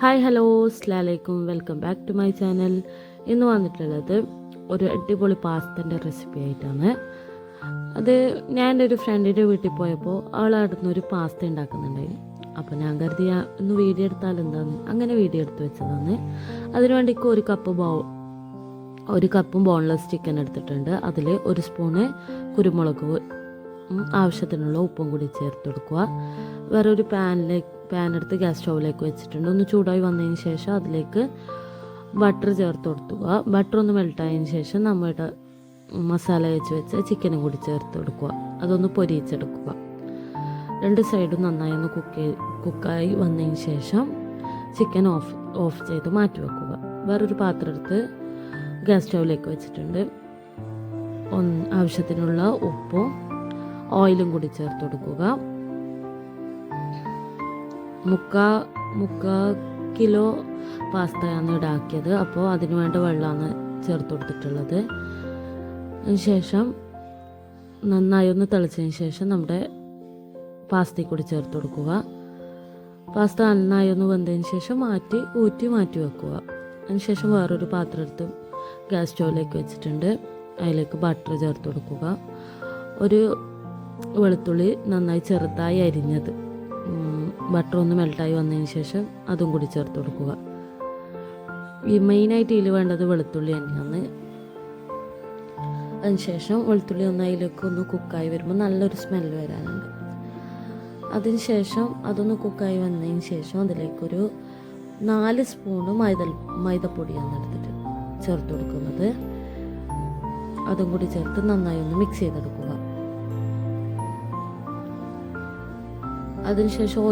Hi hello അസ്സലാമലൈക്കും welcome back to my channel. ഇന്ന് വന്നിട്ടുള്ളത് ഒരു അടിപൊളി പാസ്തൻ്റെ റെസിപ്പി ആയിട്ടാണ്. അത് ഞാൻ എൻ്റെ ഒരു ഫ്രണ്ടിൻ്റെ വീട്ടിൽ പോയപ്പോൾ അവളവിടുന്ന് ഒരു പാസ്ത ഉണ്ടാക്കുന്നുണ്ടായിരുന്നു. അപ്പോൾ ഞാൻ കരുതി ഒന്ന് വീഡിയോ എടുത്താൽ എന്താന്ന് അങ്ങനെ വീഡിയോ എടുത്ത് വെച്ചതാണ്. അതിനുവേണ്ടിക്ക് ഒരു കപ്പും ബോൺലെസ് ചിക്കൻ എടുത്തിട്ടുണ്ട്. അതിൽ ഒരു സ്പൂണ് കുരുമുളക് ആവശ്യത്തിനുള്ള ഉപ്പും കൂടി ചേർത്ത് കൊടുക്കുക. വേറൊരു പാൻ എടുത്ത് ഗ്യാസ് സ്റ്റൗവിലേക്ക് വെച്ചിട്ടുണ്ട്. ഒന്ന് ചൂടായി വന്നതിന് ശേഷം അതിലേക്ക് ബട്ടർ ചേർത്ത് കൊടുക്കുക. ബട്ടർ ഒന്ന് മെൽട്ടായതിന് ശേഷം നമ്മുടെ മസാല വെച്ച് ചിക്കനും കൂടി ചേർത്ത് കൊടുക്കുക. അതൊന്ന് പൊരിച്ചെടുക്കുക. രണ്ട് സൈഡും നന്നായി ഒന്ന് കുക്കായി വന്നതിന് ശേഷം ചിക്കൻ ഓഫ് ചെയ്ത് മാറ്റി വെക്കുക. വേറൊരു പാത്രം എടുത്ത് ഗ്യാസ് സ്റ്റൗവിലേക്ക് വെച്ചിട്ടുണ്ട്. ആവശ്യത്തിനുള്ള ഉപ്പും ഓയിലും കൂടി ചേർത്ത് കൊടുക്കുക. മുക്കാ കിലോ പാസ്തയാണ് ഇടാക്കിയത്. അപ്പോൾ അതിന് വേണ്ട വെള്ളമാണ് ചേർത്ത് കൊടുത്തിട്ടുള്ളത്. അതിനുശേഷം നന്നായി ഒന്ന് തിളച്ചതിന് ശേഷം നമ്മുടെ പാസ്തയിൽ കൂടി ചേർത്ത് കൊടുക്കുക. പാസ്ത നന്നായി ഒന്ന് വെന്തതിന് ശേഷം ഊറ്റി മാറ്റി വെക്കുക. അതിനുശേഷം വേറൊരു പാത്രം എടുത്ത് ഗ്യാസ് സ്റ്റൗവിലേക്ക് വെച്ചിട്ടുണ്ട്. അതിലേക്ക് ബട്ടർ ചേർത്ത് കൊടുക്കുക. ഒരു വെളുത്തുള്ളി നന്നായി ചെറുതായി അരിഞ്ഞത് ബട്ടർ ഒന്ന് മെൽട്ടായി വന്നതിന് ശേഷം അതും കൂടി ചേർത്ത് കൊടുക്കുക. ഈ മെയിനായിട്ട് ഇതിൽ വേണ്ടത് വെളുത്തുള്ളി തന്നെയാണ്. അതിനുശേഷം വെളുത്തുള്ളി അതിലേക്ക് ഒന്ന് കുക്കായി വരുമ്പോൾ നല്ലൊരു സ്മെല്ല് വരാനുണ്ട്. അതിനുശേഷം അതൊന്ന് കുക്കായി വന്നതിന് ശേഷം അതിലേക്കൊരു 4 സ്പൂണ് മൈദപ്പൊടിയാണ് എടുത്തിട്ട് ചേർത്ത് കൊടുക്കുന്നത്. അതും കൂടി ചേർത്ത് നന്നായി ഒന്ന് മിക്സ് ചെയ്തെടുക്കുക. അതിനുശേഷം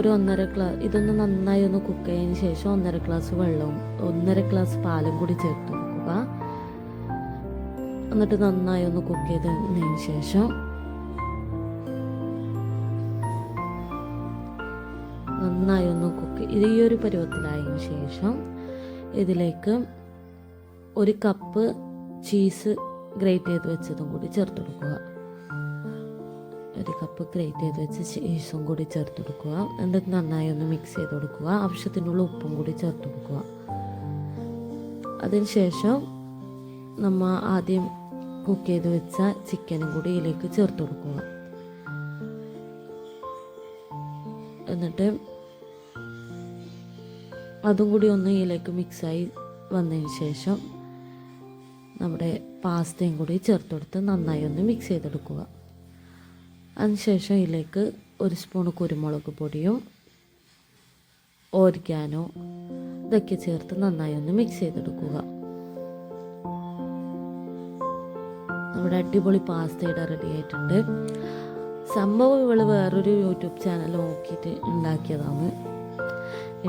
ഇതൊന്ന് നന്നായി ഒന്ന് കുക്ക് ചെയ്തതിന് ശേഷം 1.5 ഗ്ലാസ് വെള്ളവും 1.5 ഗ്ലാസ് പാലും കൂടി ചേർത്ത് കൊടുക്കുക. എന്നിട്ട് നന്നായി ഒന്ന് കുക്ക് ചെയ്തതിന് ശേഷം നന്നായി ഒന്ന് ഈ ഒരു പരുവത്തിലായതിനു ശേഷം ഇതിലേക്ക് 1 കപ്പ് ചീസ് ഗ്രേറ്റ് ചെയ്ത് വെച്ചതും കൂടി ചേർത്ത് കൊടുക്കുക. 1 കപ്പ് ഗ്രേറ്റ് ചെയ്ത് വെച്ച് ചീസും കൂടി ചേർത്ത് കൊടുക്കുക. എന്നിട്ട് നന്നായി ഒന്ന് മിക്സ് ചെയ്ത് കൊടുക്കുക. ആവശ്യത്തിനുള്ള ഉപ്പും കൂടി ചേർത്ത് കൊടുക്കുക. അതിനുശേഷം നമ്മൾ ആദ്യം കുക്ക് ചെയ്ത് വെച്ച ചിക്കനും കൂടി ഇതിലേക്ക് ചേർത്ത് കൊടുക്കുക. എന്നിട്ട് അതും കൂടി ഒന്ന് ഇതിലേക്ക് മിക്സായി വന്നതിന് ശേഷം നമ്മുടെ പാസ്തയും കൂടി ചേർത്ത് കൊടുത്ത് നന്നായി ഒന്ന് മിക്സ് ചെയ്തെടുക്കുക. അതിനുശേഷം ഇതിലേക്ക് 1 സ്പൂണ് കുരുമുളക് പൊടിയും ഓരിഗാനോ ഇതൊക്കെ ചേർത്ത് നന്നായി ഒന്ന് മിക്സ് ചെയ്തെടുക്കുക. നമ്മുടെ അടിപൊളി പാസ്തയുടെ റെഡി ആയിട്ടുണ്ട്. സംഭവം ഇവള് വേറൊരു യൂട്യൂബ് ചാനൽ നോക്കിയിട്ട് ഉണ്ടാക്കിയതാണ്.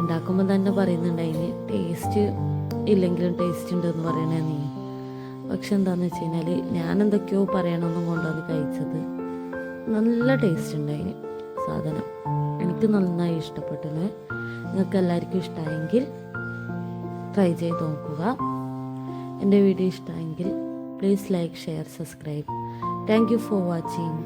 ഉണ്ടാക്കുമ്പോൾ തന്നെ പറയുന്നുണ്ടായിന് ടേസ്റ്റ് ഇല്ലെങ്കിലും ടേസ്റ്റ് ഉണ്ടെന്ന് പറയണേ നീ. പക്ഷെ എന്താണെന്ന് വെച്ച് കഴിഞ്ഞാൽ ഞാൻ എന്തൊക്കെയോ പറയണമെന്നും കൊണ്ടാണ് കഴിച്ചത്. നല്ല ടേസ്റ്റ് ഉണ്ടായിന് സാധനം. എനിക്ക് നന്നായി ഇഷ്ടപ്പെട്ടത്. നിങ്ങൾക്ക് എല്ലാവർക്കും ഇഷ്ടമായെങ്കിൽ ട്രൈ ചെയ്ത് നോക്കുക. എൻ്റെ വീഡിയോ ഇഷ്ടമായെങ്കിൽ please like, share, subscribe. Thank you for watching.